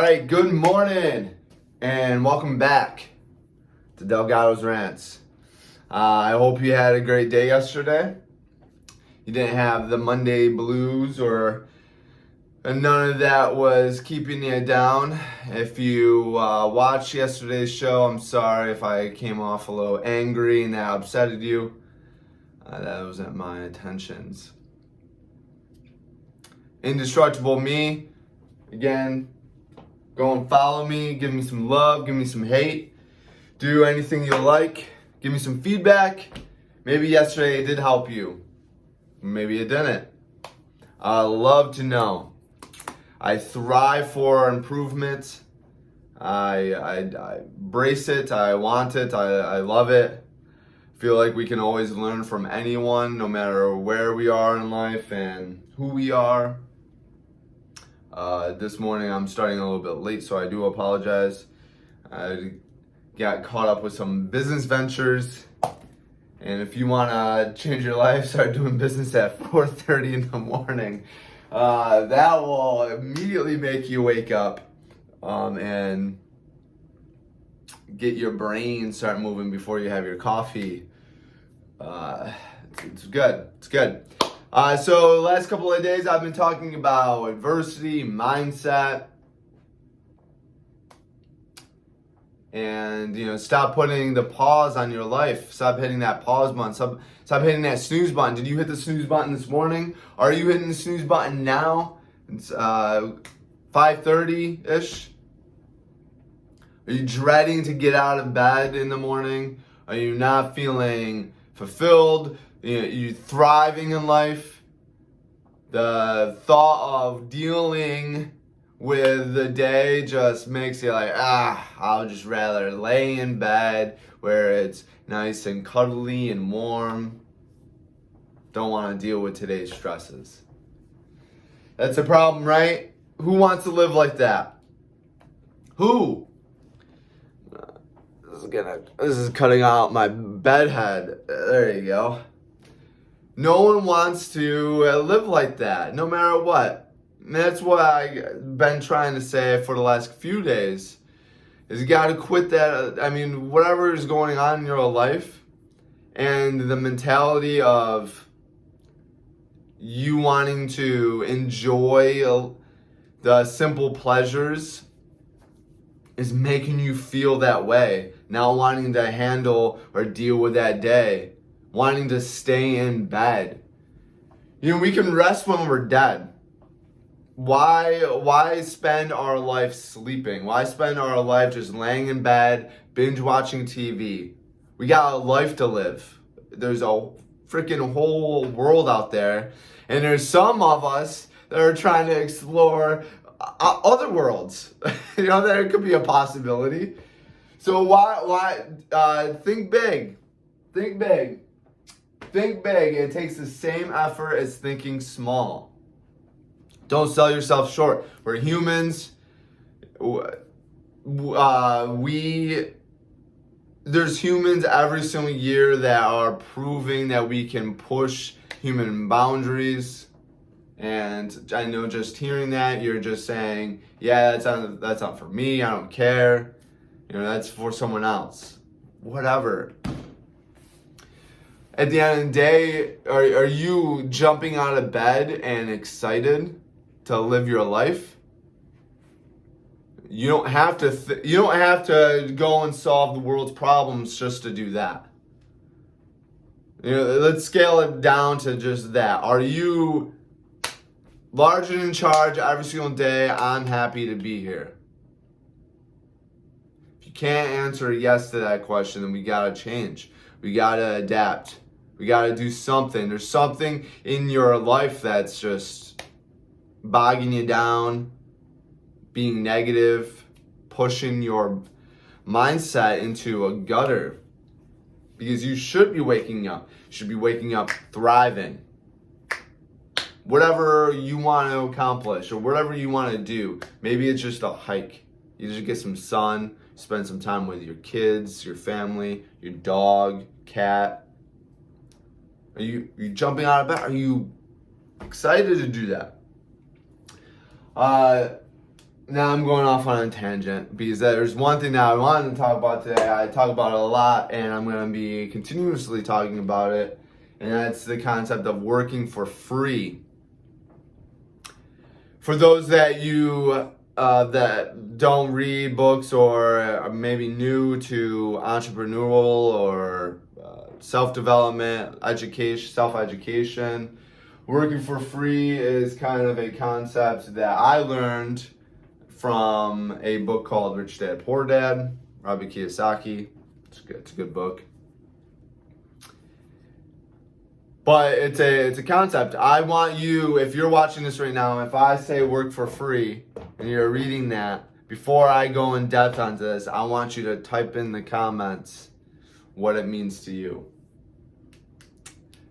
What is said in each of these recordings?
right, good morning and welcome back to Delgado's Rants. I hope you had a great day yesterday. You didn't have the Monday blues or none of that was keeping you down. If you watched yesterday's show, I'm sorry if I came off a little angry and that upsetted you. That wasn't my intentions. Indestructible Me, again, go and follow me, give me some love, give me some hate, do anything you like, give me some feedback. Maybe yesterday it did help you, maybe it didn't. I love to know. I thrive for improvement. I brace it, I want it, I love it. Feel like we can always learn from anyone, no matter where we are in life and who we are. This morning I'm starting a little bit late, so I do apologize. I got caught up with some business ventures, and if you want to change your life, start doing business at 4:30 in the morning. That will immediately make you wake up and get your brain start moving before you have your coffee. It's good. It's good. So the last couple of days I've been talking about adversity, mindset, and stop putting the pause on your life. Stop hitting that pause button. Stop hitting that snooze button. Did you hit the snooze button this morning? Are you hitting the snooze button now? It's 5:30-ish. Are you dreading to get out of bed in the morning? Are you not feeling fulfilled? You thriving in life? The thought of dealing with the day just makes you like, I'll just rather lay in bed where it's nice and cuddly and warm. Don't want to deal with today's stresses. That's a problem, right? Who wants to live like that? Who? This is cutting out my bed head. There you go. No one wants to live like that, no matter what. And that's what I've been trying to say for the last few days, is you got to quit that. Whatever is going on in your life and the mentality of you wanting to enjoy the simple pleasures is making you feel that way. Not wanting to handle or deal with that day. Wanting to stay in bed. We can rest when we're dead. Why spend our life sleeping? Why spend our life just laying in bed, binge watching TV? We got a life to live. There's a freaking whole world out there. And there's some of us that are trying to explore other worlds. That could be a possibility. So why think big. Think big. Think big. It takes the same effort as thinking small. Don't sell yourself short. We're humans. There's humans every single year that are proving that we can push human boundaries. And I know just hearing that, you're just saying, yeah, that's not for me. I don't care. That's for someone else. Whatever. At the end of the day, are you jumping out of bed and excited to live your life? You don't have to. You don't have to go and solve the world's problems just to do that. Let's scale it down to just that. Are you large and in charge every single day? I'm happy to be here. If you can't answer yes to that question, then we gotta change. We gotta adapt. We gotta do something. There's something in your life that's just bogging you down, being negative, pushing your mindset into a gutter. Because you should be waking up. You should be waking up thriving. Whatever you want to accomplish or whatever you want to do. Maybe it's just a hike. You just get some sun, spend some time with your kids, your family, your dog, cat. Are you jumping out of bed? Are you excited to do that? now I'm going off on a tangent because there's one thing that I wanted to talk about today. I talk about it a lot, and I'm going to be continuously talking about it, and that's the concept of working for free. For those that that don't read books or are maybe new to entrepreneurial or self-development, education, self-education, working for free is kind of a concept that I learned from a book called Rich Dad Poor Dad, Robert Kiyosaki. It's a good book. But it's a concept. I want you, if you're watching this right now, if I say work for free and you're reading that, before I go in depth onto this, I want you to type in the comments what it means to you.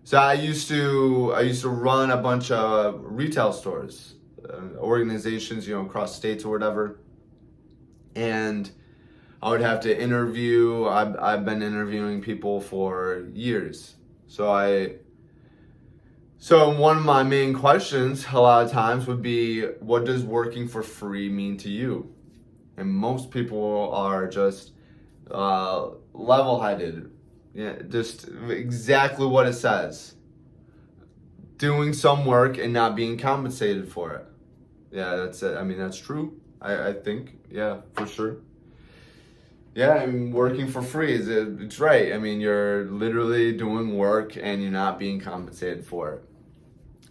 So I used to run a bunch of retail stores, organizations, across states or whatever, and I would have to interview. I've been interviewing people for years, so one of my main questions a lot of times would be, what does working for free mean to you? And most people are just level-headed. Yeah, just exactly what it says. Doing some work and not being compensated for it. Yeah, that's it. I mean, that's true. I think. Yeah, for sure. Yeah, I mean, working for free it's right. I mean, you're literally doing work and you're not being compensated for it.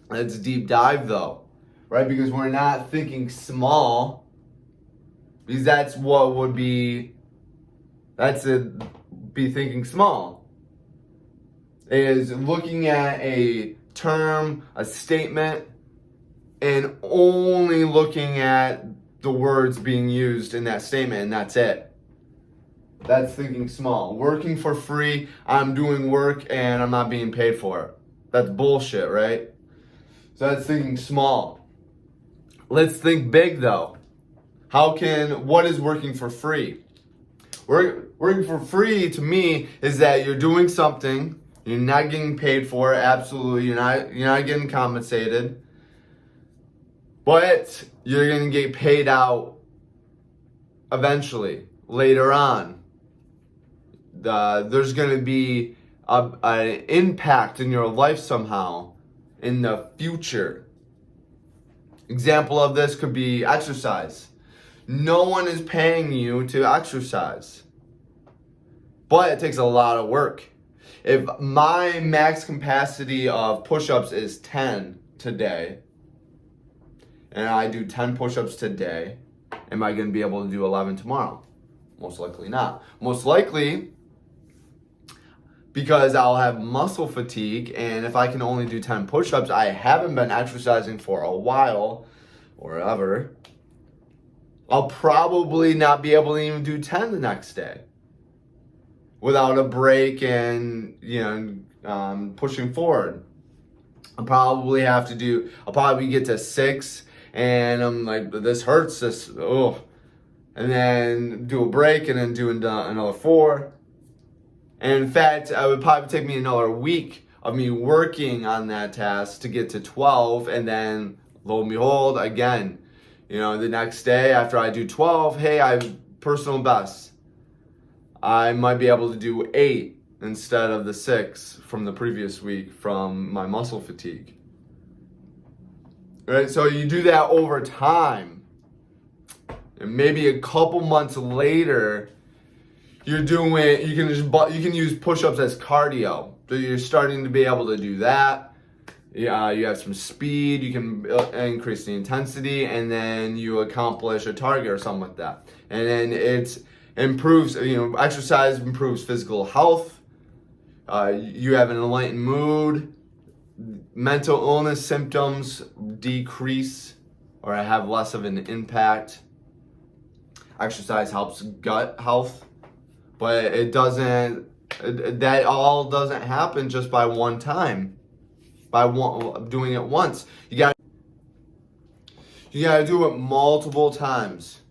That's a deep dive though, right? Because we're not thinking small. Because that's what would be. Be thinking small. Is looking at a term, a statement, and only looking at the words being used in that statement, and that's it. That's thinking small. Working for free, I'm doing work and I'm not being paid for it. That's bullshit, right? So that's thinking small. Let's think big though. What is working for free? Working for free to me is that you're doing something, you're not getting paid for it, absolutely, you're not getting compensated, but you're going to get paid out eventually, later on. There's going to be an impact in your life somehow in the future. Example of this could be exercise. No one is paying you to exercise, but it takes a lot of work. If my max capacity of push-ups is 10 today, and I do 10 push-ups today, am I going to be able to do 11 tomorrow? Most likely not. Most likely because I'll have muscle fatigue, and if I can only do 10 push-ups, I haven't been exercising for a while or ever, I'll probably not be able to even do 10 the next day without a break and pushing forward. I'll probably get to 6 and I'm like, this hurts, and then do a break and then do another 4. And in fact, it would probably take me another week of me working on that task to get to 12, and then lo and behold, again, the next day after I do 12, hey, I have personal best. I might be able to do 8 instead of the 6 from the previous week from my muscle fatigue. Right? So you do that over time. And maybe a couple months later, you can use push-ups as cardio. So you're starting to be able to do that. You have some speed, you can increase the intensity, and then you accomplish a target or something like that. And then it improves, exercise improves physical health. You have an enlightened mood. Mental illness symptoms decrease or have less of an impact. Exercise helps gut health, but that all doesn't happen just by one time. Doing it once. You gotta do it multiple times.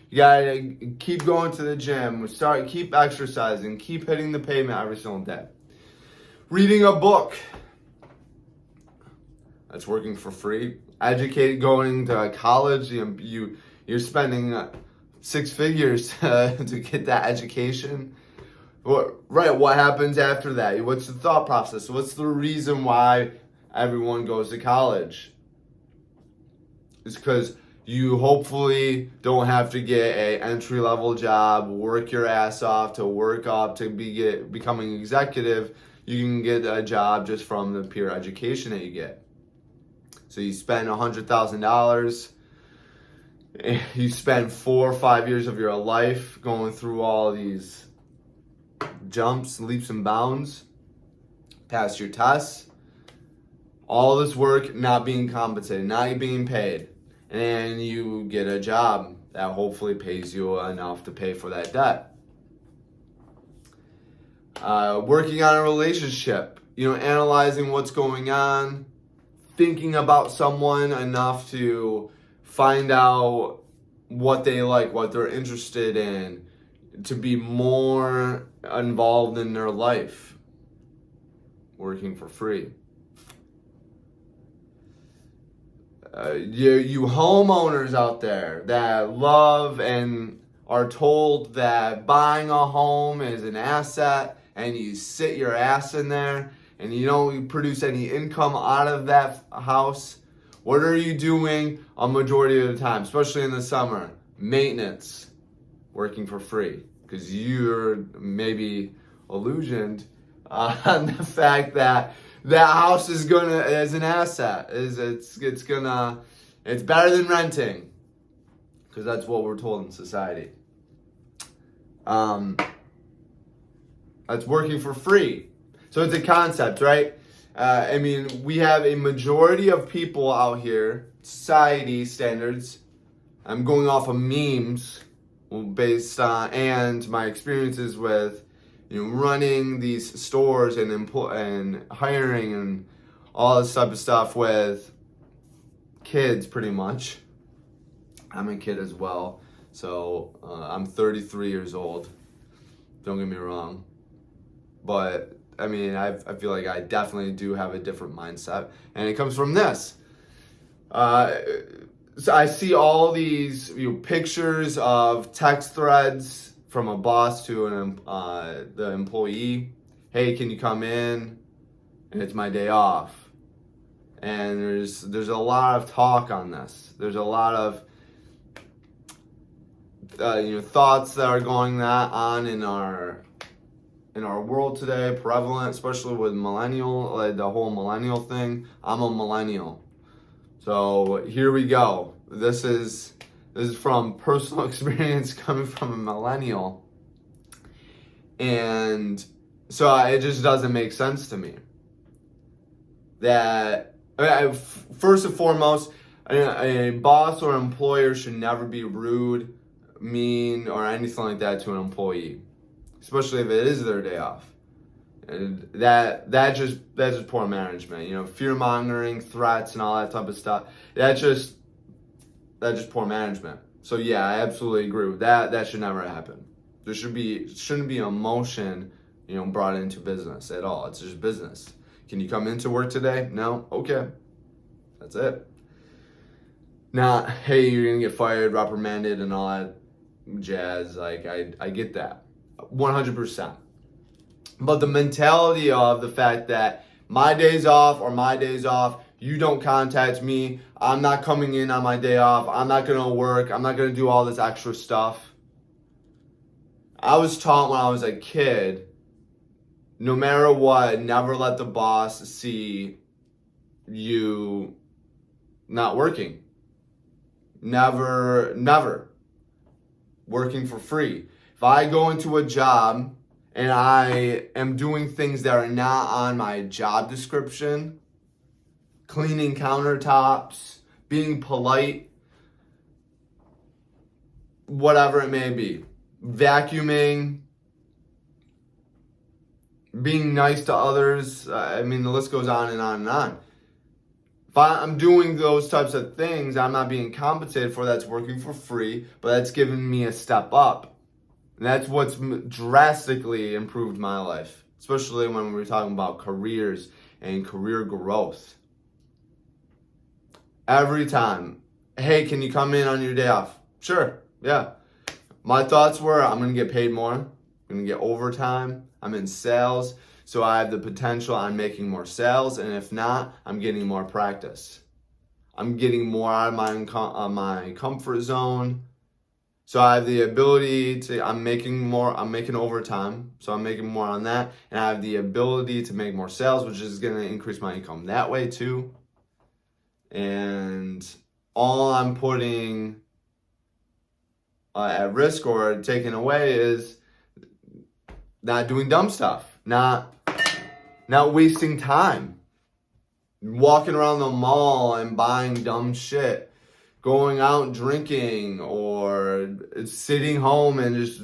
You gotta keep going to the gym, keep exercising, keep hitting the pavement every single day. Reading a book. That's working for free. Going to college, you You're spending 6 figures to get that education. Right, what happens after that? What's the thought process? What's the reason why everyone goes to college? It's because you hopefully don't have to get a entry-level job, work your ass off to work up to becoming an executive. You can get a job just from the pure education that you get. So you spend $100,000. You spend 4 or 5 years of your life going through all these jumps, leaps and bounds, pass your tests, all this work not being compensated, not being paid, and you get a job that hopefully pays you enough to pay for that debt. Working on a relationship, analyzing what's going on, thinking about someone enough to find out what they like, what they're interested in, to be more involved in their life. Working for free. You homeowners out there that love and are told that buying a home is an asset, and you sit your ass in there and you don't produce any income out of that house. What are you doing a majority of the time, especially in the summer? Maintenance, working for free, because you're maybe illusioned on the fact that that house is as an asset. It's better than renting, because that's what we're told in society. That's working for free. So it's a concept, right? We have a majority of people out here, society standards. I'm going off of memes based on, and my experiences with, running these stores and hiring and all this type of stuff with kids, pretty much. I'm a kid as well, so I'm 33 years old. Don't get me wrong, but I feel like I definitely do have a different mindset, and it comes from this. So I see all these pictures of text threads from a boss to the employee. Hey, can you come in? And it's my day off. And there's a lot of talk on this. There's a lot of thoughts that are going on in our world today, prevalent, especially with the whole millennial thing. I'm a millennial. So here we go. This is from personal experience coming from a millennial. And so it just doesn't make sense to me. That, first and foremost, a boss or employer should never be rude, mean, or anything like that to an employee, especially if it is their day off. And that's just poor management. Fear mongering, threats, and all that type of stuff. That's just poor management. So yeah, I absolutely agree with that. That should never happen. There shouldn't be emotion, brought into business at all. It's just business. Can you come into work today? No? Okay. That's it. Not, hey, you're gonna get fired, reprimanded, and all that jazz. Like, I get that. 100%. But the mentality of the fact that my day's off, you don't contact me, I'm not coming in on my day off, I'm not gonna work, I'm not gonna do all this extra stuff. I was taught when I was a kid, no matter what, never let the boss see you not working. Never. Working for free. If I go into a job and I am doing things that are not on my job description, cleaning countertops, being polite, whatever it may be, vacuuming, being nice to others, the list goes on and on and on. If I'm doing those types of things, I'm not being compensated for. That's working for free, but that's giving me a step up. And that's what's drastically improved my life, especially when we're talking about careers and career growth. Every time, hey, can you come in on your day off? Sure, yeah. My thoughts were I'm going to get paid more. I'm going to get overtime. I'm in sales, so I have the potential on making more sales. And if not, I'm getting more practice. I'm getting more out of my comfort zone. So I have the ability to, I'm making overtime. So I'm making more on that. And I have the ability to make more sales, which is going to increase my income that way too. And all I'm putting at risk or taken away is not doing dumb stuff, not wasting time, walking around the mall and buying dumb shit, going out drinking, or sitting home and just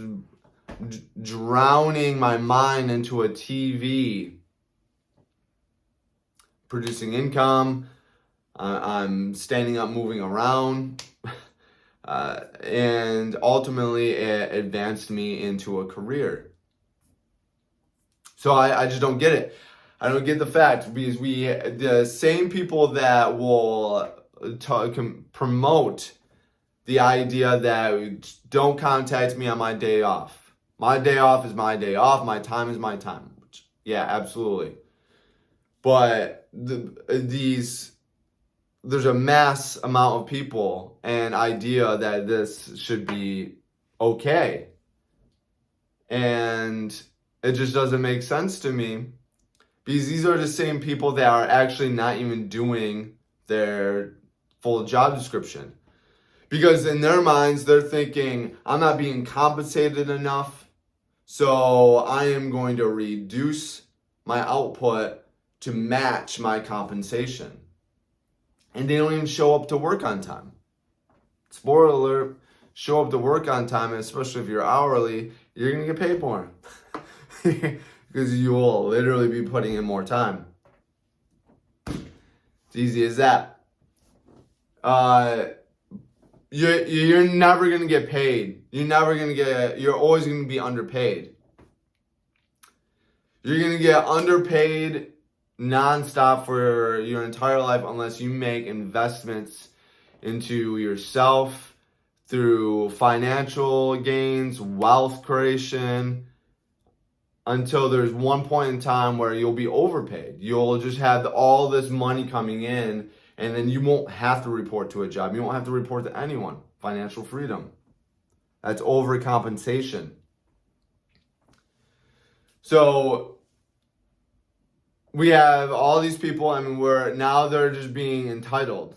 drowning my mind into a TV, producing income. I'm standing up, moving around. And ultimately it advanced me into a career. So I just don't get it. I don't get the fact, because the same people that will promote the idea that don't contact me on my day off. My day off is my day off. My time is my time. Yeah, absolutely. But there's a mass amount of people and idea that this should be okay. And it just doesn't make sense to me, because these are the same people that are actually not even doing their full job description. Because in their minds, they're thinking, I'm not being compensated enough, so I am going to reduce my output to match my compensation. And they don't even show up to work on time. Spoiler alert, show up to work on time, and especially if you're hourly, you're going to get paid more. Because you will literally be putting in more time. It's easy as that. You're never going to get paid. You're always going to be underpaid. You're going to get underpaid nonstop for your entire life unless you make investments into yourself through financial gains, wealth creation, until there's one point in time where you'll be overpaid. You'll just have all this money coming in, and then you won't have to report to a job. You won't have to report to anyone. Financial freedom. That's overcompensation. So we have all these people, they're just being entitled.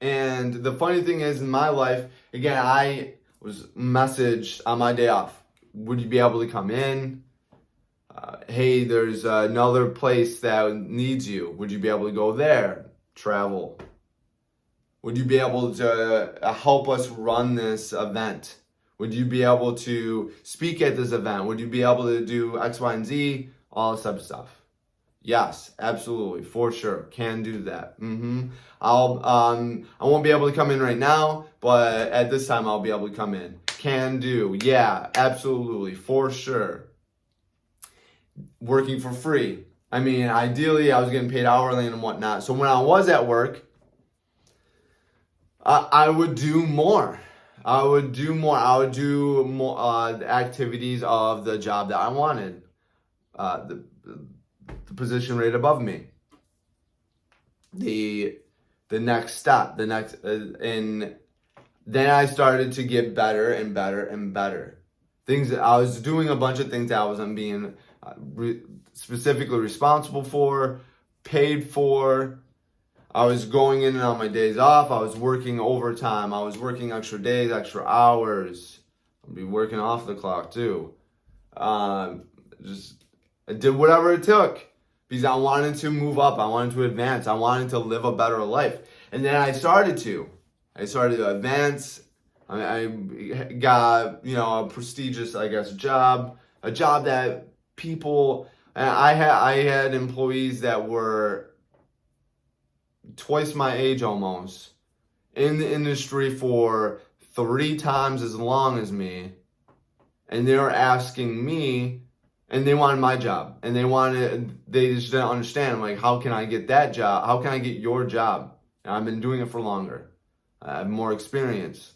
And the funny thing is, in my life, again, I was messaged on my day off. Would you be able to come in? Hey, there's another place that needs you. Would you be able to go there? Travel. Would you be able to help us run this event? Would you be able to speak at this event? Would you be able to do X, Y, and Z? All this type of stuff. Yes, absolutely, for sure, can do that. I won't be able to come in right now, but at this time I'll be able to come in. Can do, yeah, absolutely, for sure. Working for free. Ideally I was getting paid hourly and whatnot. So when I was at work, I would do more. I would do more activities of the job that I wanted. The position right above me. The next step, and then I started to get better and better and better. I was doing a bunch of things that I wasn't being specifically responsible for, paid for. I was going in and on my days off. I was working overtime. I was working extra days, extra hours. I'd be working off the clock too. I did whatever it took because I wanted to move up. I wanted to advance. I wanted to live a better life. And then I started to advance. I got, a prestigious, job, a job that people, and I had employees that were twice my age almost, in the industry for 3 times as long as me, and they were asking me, and they wanted my job, and they just didn't understand, how can I get that job? How can I get your job? And I've been doing it for longer. I have more experience.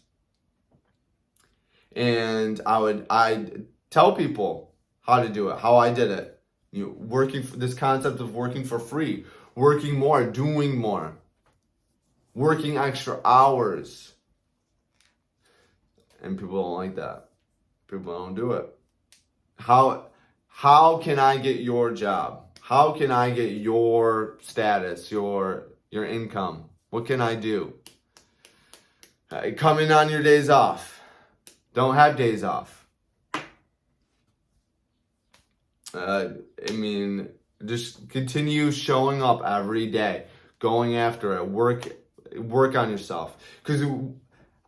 And I'd tell people how to do it, how I did it. Working for this concept of working for free, working more, doing more, working extra hours. And people don't like that. People don't do it. How can I get your job? How can I get your status, your income? What can I do? Come in on your days off. Don't have days off. Just continue showing up every day, going after it, work on yourself. Because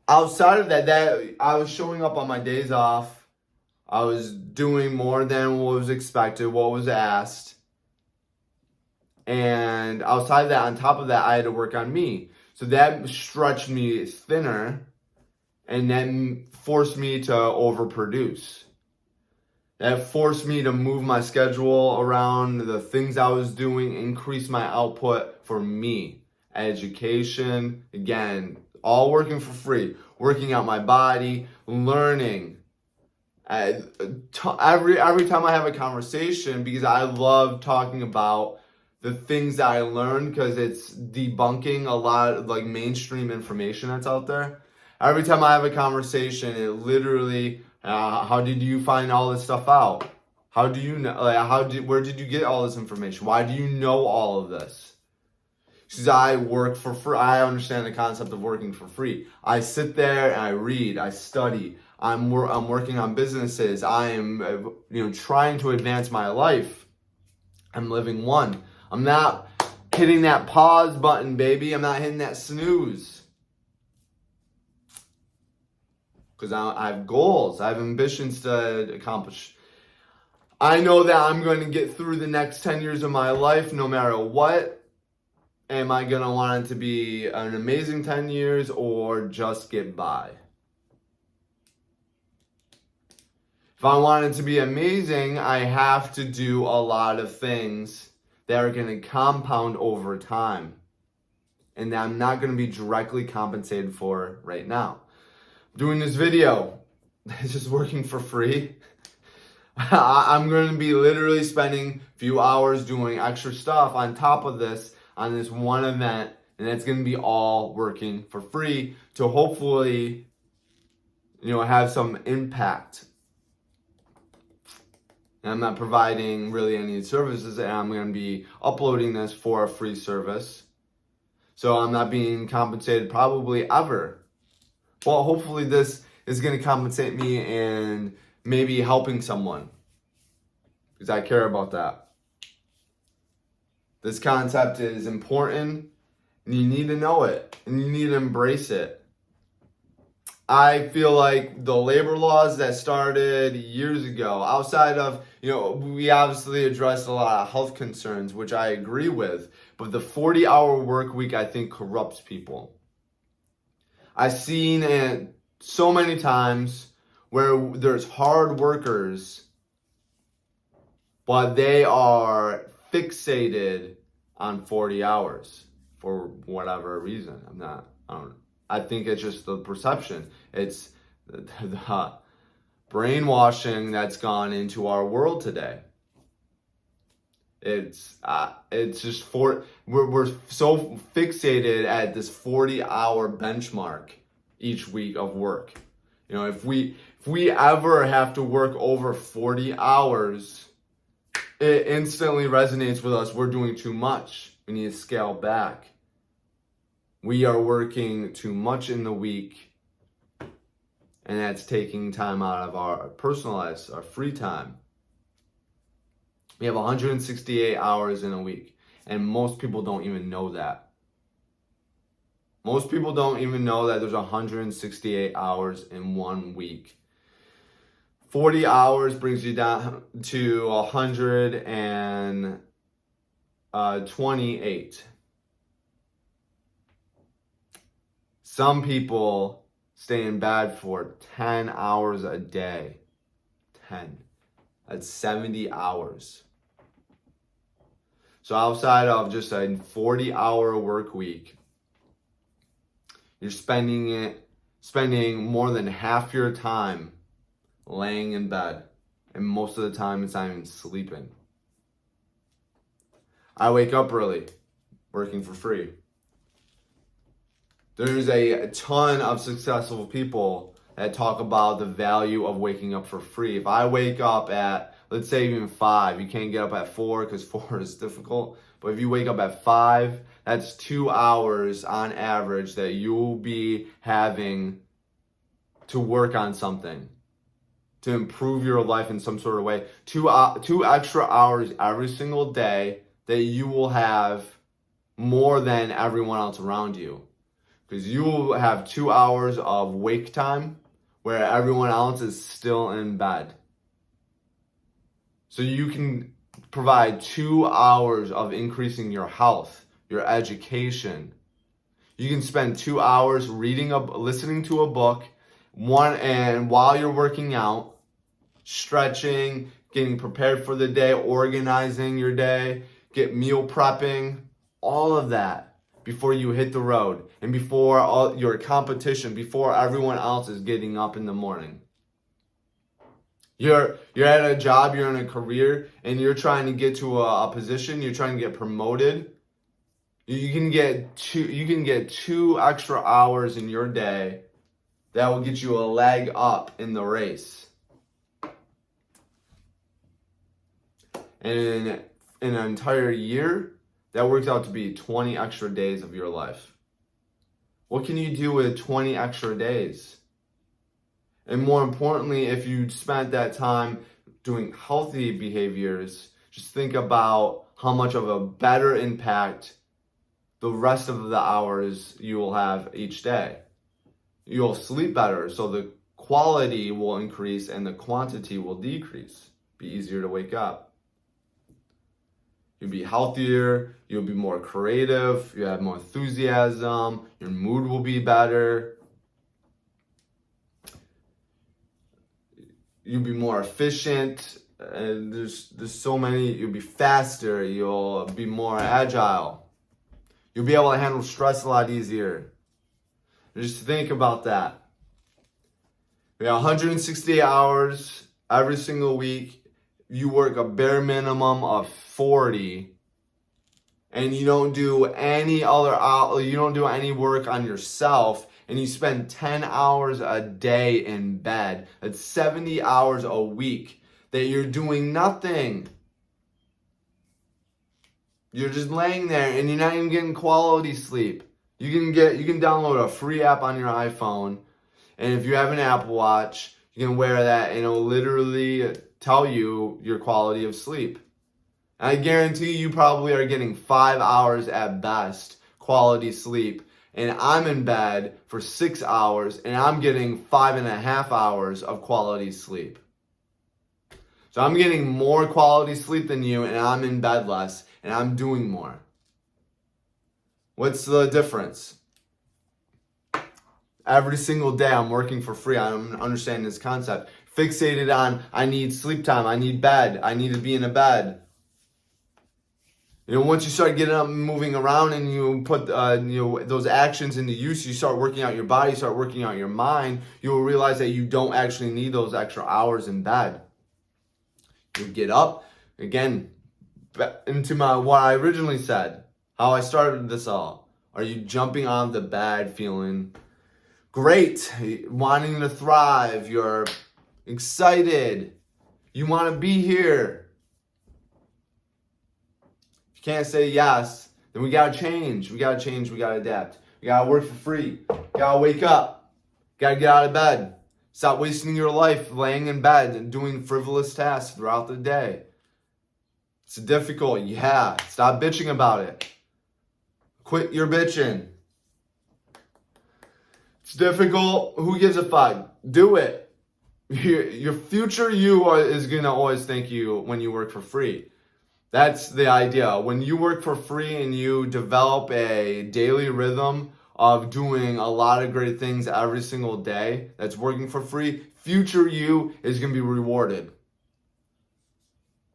outside of that, I was showing up on my days off. I was doing more than what was expected, what was asked. And outside of that, on top of that, I had to work on me. So that stretched me thinner and then forced me to overproduce. That forced me to move my schedule around the things I was doing, increase my output for me. Education, again, all working for free. Working out my body, learning. Every time I have a conversation, because I love talking about the things that I learned, because it's debunking a lot of like mainstream information that's out there. Every time I have a conversation, it literally, how did you find all this stuff out? How do you know? Where did you get all this information? Why do you know all of this? Because I work for free. I understand the concept of working for free. I sit there and I read, I study. I'm working on businesses. I am trying to advance my life. I'm living one. I'm not hitting that pause button, baby. I'm not hitting that snooze. Because I have goals. I have ambitions to accomplish. I know that I'm going to get through the next 10 years of my life no matter what. Am I going to want it to be an amazing 10 years or just get by? If I want it to be amazing, I have to do a lot of things that are going to compound over time and that I'm not going to be directly compensated for right now. Doing this video, it's just working for free. I'm going to be literally spending a few hours doing extra stuff on top of this on this one event, and it's going to be all working for free to hopefully have some impact. And I'm not providing really any services, and I'm going to be uploading this for a free service. So I'm not being compensated probably ever. Well, hopefully this is going to compensate me and maybe helping someone, because I care about that. This concept is important, and you need to know it, and you need to embrace it. I feel like the labor laws that started years ago, outside of, we obviously addressed a lot of health concerns, which I agree with, but the 40-hour work week, I think, corrupts people. I've seen it so many times where there's hard workers, but they are fixated on 40 hours for whatever reason. I think it's just the perception. It's the brainwashing that's gone into our world today. It's just we're so fixated at this 40-hour benchmark each week of work. If we ever have to work over 40 hours, it instantly resonates with us. We're doing too much. We need to scale back. We are working too much in the week, and that's taking time out of our personal lives, our free time. We have 168 hours in a week, and most people don't even know that. Most people don't even know that there's 168 hours in 1 week. 40 hours brings you down to 128. Some people stay in bed for 10 hours a day. 10. That's 70 hours. So outside of just a 40-hour work week, you're spending more than half your time laying in bed. And most of the time, it's not even sleeping. I wake up early, working for free. There's a ton of successful people that talk about the value of waking up for free. If I wake up at, let's say even 5, you can't get up at 4 because 4 is difficult. But if you wake up at 5, that's 2 hours on average that you'll be having to work on something, to improve your life in some sort of way. 2 extra hours every single day that you will have more than everyone else around you. Because you will have 2 hours of wake time where everyone else is still in bed. So you can provide 2 hours of increasing your health, your education. You can spend 2 hours listening to a book, and while you're working out, stretching, getting prepared for the day, organizing your day, get meal prepping, all of that before you hit the road and before all your competition, before everyone else is getting up in the morning. You're at a job, you're in a career, and you're trying to get to a position, you're trying to get promoted. You can get 2 extra hours in your day that will get you a leg up in the race. And in an entire year, that works out to be 20 extra days of your life. What can you do with 20 extra days? And more importantly, if you spent that time doing healthy behaviors, just think about how much of a better impact the rest of the hours you will have each day. You'll sleep better, so the quality will increase and the quantity will decrease. Be easier to wake up. You'll be healthier, you'll be more creative, you have more enthusiasm, your mood will be better. You'll be more efficient, and there's so many. You'll be faster, you'll be more agile. You'll be able to handle stress a lot easier. Just think about that. We have 168 hours every single week. You work a bare minimum of 40, and you don't do any work on yourself, and you spend 10 hours a day in bed. That's 70 hours a week that you're doing nothing. You're just laying there and you're not even getting quality sleep. You can download a free app on your iPhone, and if you have an Apple Watch, you can wear that and it'll literally tell you your quality of sleep. And I guarantee you probably are getting 5 hours at best quality sleep. And I'm in bed for 6 hours and I'm getting 5.5 hours of quality sleep. So I'm getting more quality sleep than you, and I'm in bed less and I'm doing more. What's the difference? Every single day I'm working for free. I'm understanding this concept. Fixated on, I need sleep time, I need bed, I need to be in a bed. Once you start getting up and moving around and you put those actions into use, you start working out your body, you start working out your mind, you will realize that you don't actually need those extra hours in bed. You get up, again, into what I originally said, how I started this all. Are you jumping on the bed feeling great, wanting to thrive, you're excited, you want to be here? Can't say yes, then we gotta change. We gotta adapt. We gotta work for free. Gotta wake up. Gotta get out of bed. Stop wasting your life laying in bed and doing frivolous tasks throughout the day. It's difficult, yeah. Stop bitching about it. Quit your bitching. It's difficult. Who gives a fuck? Do it. Your future you is gonna always thank you when you work for free. That's the idea. When you work for free and you develop a daily rhythm of doing a lot of great things every single day that's working for free, future you is going to be rewarded.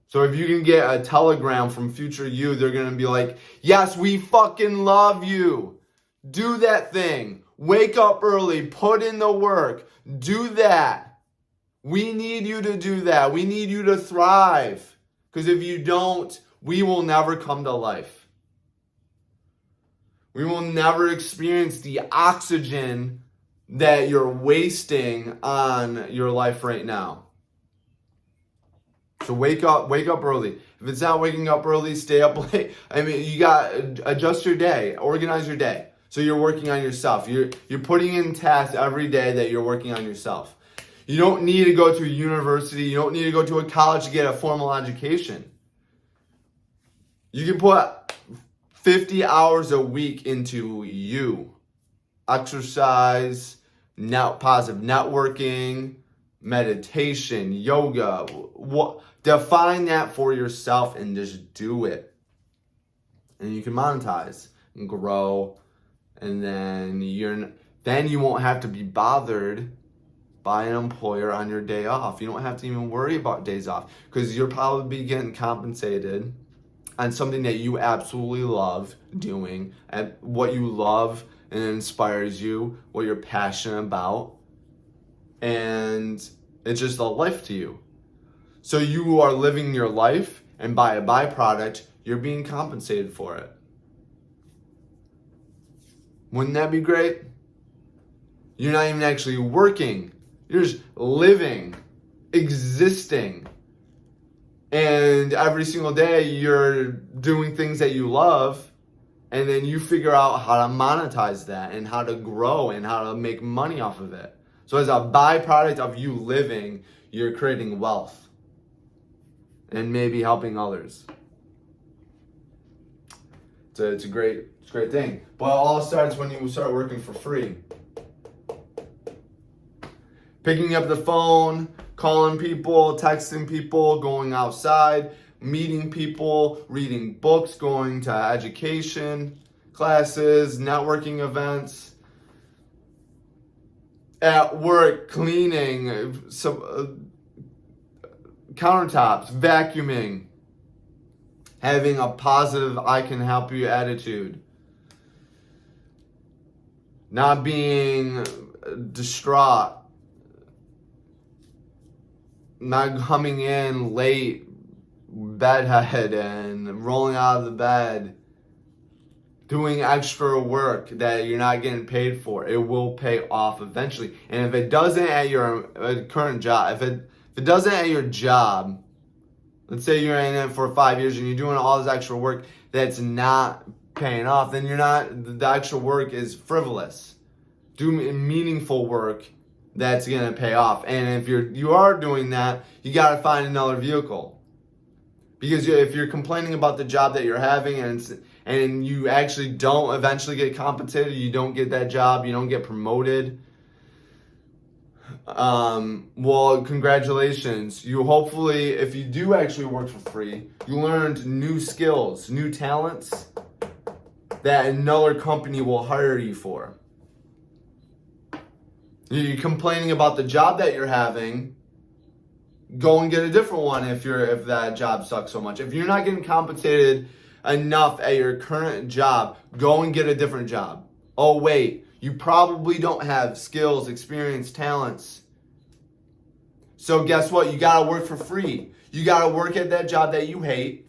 So if you can get a telegram from future you, they're going to be like, yes, we fucking love you. Do that thing. Wake up early. Put in the work. Do that. We need you to do that. We need you to thrive. Because if you don't, we will never come to life. We will never experience the oxygen that you're wasting on your life right now. So wake up early. If it's not waking up early, stay up late. I mean, you got to adjust your day, organize your day. So you're working on yourself. You're putting in tasks every day that you're working on yourself. You don't need to go to a university. You don't need to go to a college to get a formal education. You can put 50 hours a week into you. Exercise, positive networking, meditation, yoga. Define that for yourself and just do it. And you can monetize and grow. And then you won't have to be bothered by an employer on your day off. You don't have to even worry about days off because you'll probably be getting compensated on something that you absolutely love doing, and what you love and inspires you, what you're passionate about, and it's just a life to you. So you are living your life, and by a byproduct, you're being compensated for it. Wouldn't that be great? You're not even actually working. You're just living, existing. And every single day you're doing things that you love, and then you figure out how to monetize that and how to grow and how to make money off of it. So as a byproduct of you living, you're creating wealth and maybe helping others. It's a great thing. But it all starts when you start working for free. Picking up the phone, calling people, texting people, going outside, meeting people, reading books, going to education classes, networking events. At work, cleaning, some countertops, vacuuming, having a positive I can help you attitude. Not being distraught. Not coming in late, bedhead, and rolling out of the bed. Doing extra work that you're not getting paid for. It will pay off eventually. And if it doesn't at your current job, if it doesn't at your job, let's say you're in it for 5 years and you're doing all this extra work that's not paying off, then the extra work is frivolous. Do meaningful work that's going to pay off. And if you are doing that, you got to find another vehicle. Because if you're complaining about the job that you're having and you actually don't eventually get compensated, you don't get that job, you don't get promoted, well, congratulations. You hopefully, if you do actually work for free, you learned new skills, new talents that another company will hire you for. You're complaining about the job that you're having, go and get a different one if that job sucks so much. If you're not getting compensated enough at your current job, go and get a different job. Oh wait, you probably don't have skills, experience, talents. So guess what? You gotta work for free. You gotta work at that job that you hate.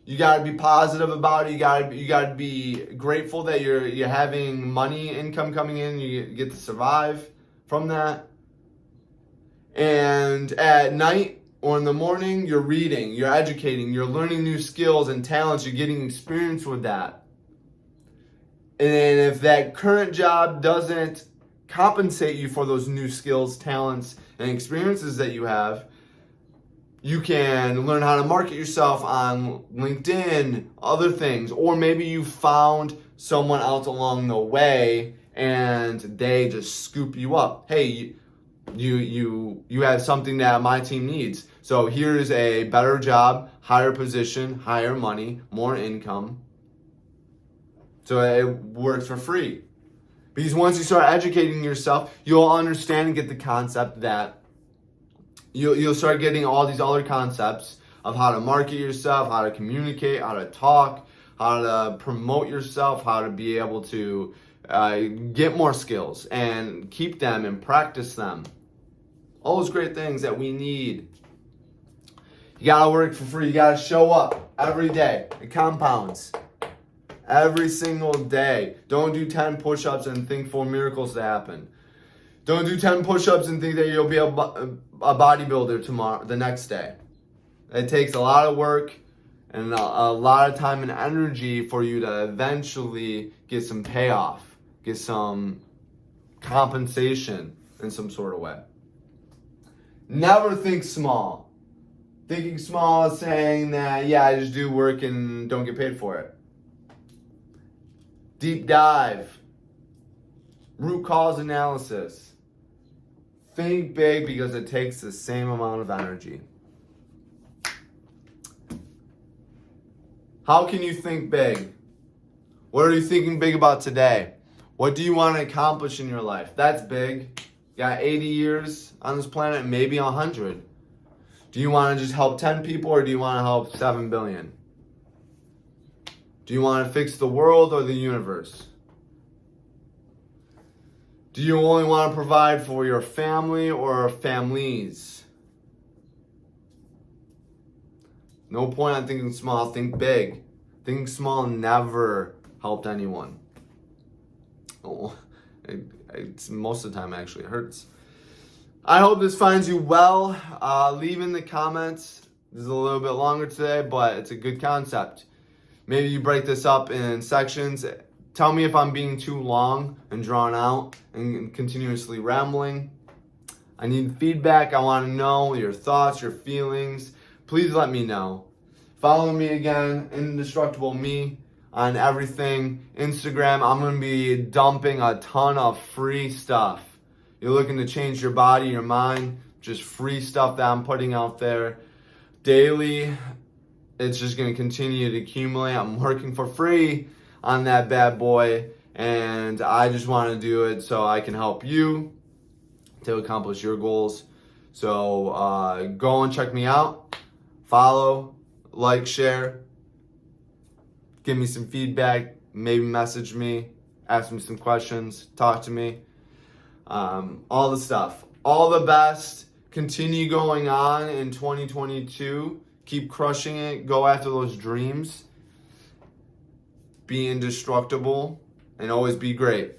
You gotta be positive about it. You gotta be grateful that you're having money, income coming in. You get to survive from that. And at night or in the morning, you're reading, you're educating, you're learning new skills and talents. You're getting experience with that. And if that current job doesn't compensate you for those new skills, talents, and experiences that you have, you can learn how to market yourself on LinkedIn, other things, or maybe you found someone else along the way and they just scoop you up. Hey, you have something that my team needs. So here's a better job, higher position, higher money, more income. So it works for free. Because once you start educating yourself, you'll understand and get the concept that you'll start getting all these other concepts of how to market yourself, how to communicate, how to talk, how to promote yourself, how to be able to get more skills and keep them and practice them All those great things that we need. You gotta work for free. You gotta show up every day. It compounds. Every single day. Don't do 10 push-ups and think for miracles to happen. Don't do 10 push-ups and think that you'll be a bodybuilder tomorrow, the next day. It takes a lot of work and a lot of time and energy for you to eventually get some payoff, get some compensation in some sort of way. Never think small. Thinking small is saying that, yeah, I just do work and don't get paid for it. Deep dive. Root cause analysis. Think big because it takes the same amount of energy. How can you think big? What are you thinking big about today? What do you want to accomplish in your life? That's big. You got 80 years on this planet, maybe 100. Do you want to just help 10 people or do you want to help 7 billion? Do you want to fix the world or the universe? Do you only want to provide for your family or families? No point on thinking small, think big. Thinking small never helped anyone. Oh, it's most of the time actually it hurts. I hope this finds you well. Leave in the comments. This is a little bit longer today, but it's a good concept. Maybe you break this up in sections. Tell me if I'm being too long and drawn out and continuously rambling. I need feedback. I want to know your thoughts, your feelings. Please let me know. Follow me again, Indestructible Me, on everything. Instagram, I'm going to be dumping a ton of free stuff. You're looking to change your body, your mind, just free stuff that I'm putting out there daily. It's just going to continue to accumulate. I'm working for free on that bad boy, and I just want to do it so I can help you to accomplish your goals. So go and check me out. Follow, like, share. Give me some feedback. Maybe message me. Ask me some questions. Talk to me. All the stuff. All the best. Continue going on in 2022. Keep crushing it. Go after those dreams. Be indestructible and always be great.